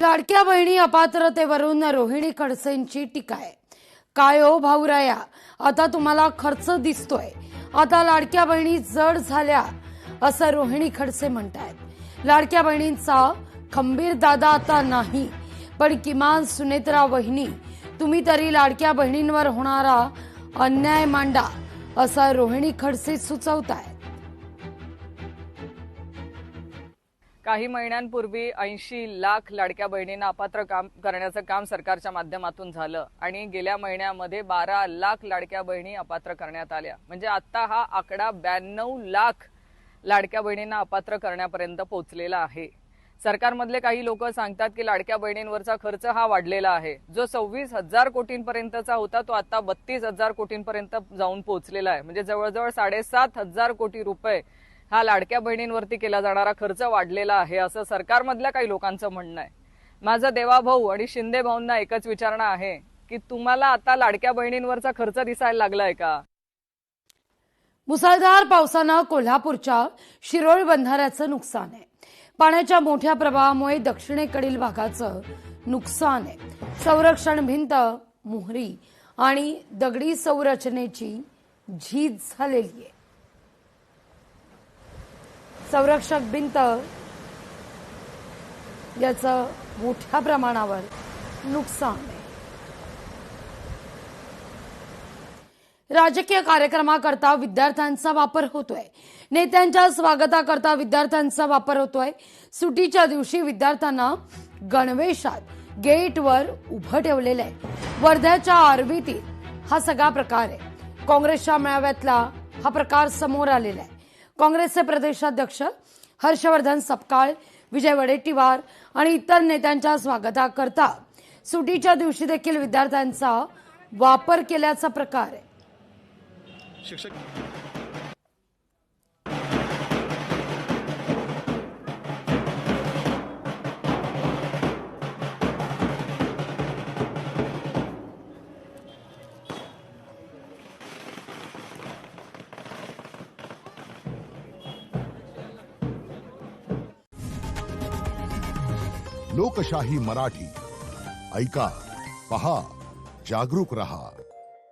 लाडक्या बहिणी अपात्रतेवरून रोहिणी खडसेंची टीका आहे। काय ओ भाऊराया, आता तुम्हाला खर्च दिसतोय, आता लाडक्या बहिणी जड झाल्या असं रोहिणी खडसे म्हणतायत। लाडक्या बहिणींचा खंबीर दादा आता नाही, पण किमान सुनेत्रा वहिनी तुम्ही तरी लाडक्या बहिणींवर होणारा अन्याय मांडा असं रोहिणी खडसे सुचवतायत। काही महिन्यांपूर्वी 80 लाख लाडक्या बहिणींना अपात्र करण्याचं काम सरकारच्या माध्यमातून झालं आणि गेल्या महिन्यामध्ये 12 लाख लाडक्या बहिणी अपात्र करण्यात आल्या। म्हणजे आता हा आकडा 92 लाख लाडक्या बहिणींना अपात्र करण्यापर्यंत पोहोचलेला आहे। सरकारमधले काही लोक सांगतात की लाडक्या बहिणींवरचा खर्च हा वाढलेला आहे, जो 26,000 कोटींपर्यंतचा होता तो आता 32,000 कोटींपर्यंत जाऊन पोहोचलेला आहे। म्हणजे जवळजवळ 7,500 कोटी रुपये हा लाडक्या बहिणींवरती केला जाणारा खर्च वाढलेला आहे असं सरकारमधल्या काही लोकांचं म्हणणं आहे। माझं देवाभाऊ आणि शिंदे भाऊंना एकच विचारणं आहे की तुम्हाला आता लाडक्या बहिणींवरचा खर्च दिसायला लागलाय का? मुसळधार पावसानं कोल्हापूरच्या शिरोळ बंधाऱ्याचं नुकसान आहे। पाण्याच्या मोठ्या प्रवाहामुळे दक्षिणेकडील भागाचं नुकसान आहे। संरक्षण भिंत, मोहरी आणि दगडी संरचनेची झीज झालेली आहे। संरक्षक भिंत याचं मोठ्या प्रमाणावर नुकसान आहे। राजकीय कार्यक्रमाकरता विद्यार्थ्यांचा वापर होतोय। नेत्यांच्या स्वागताकरता विद्यार्थ्यांचा वापर होतोय। सुट्टीच्या दिवशी विद्यार्थ्यांना गणवेशात गेटवर उभं ठेवलेलं आहे। वर्ध्याच्या आर्वीतील हा सगळा प्रकार आहे। काँग्रेसच्या मेळाव्यातला हा प्रकार समोर आलेला आहे। काँग्रेसचे प्रदेशाध्यक्ष हर्षवर्धन सपकाळ, विजय वडेट्टीवार आणि इतर नेत्यांच्या स्वागताकरता सुट्टीच्या दिवशी देखील विद्यार्थ्यांचा वापर केल्याचा प्रकार आहे। शिक्षक लोकशाही मराठी ऐका, पहा, जागरूक रहा।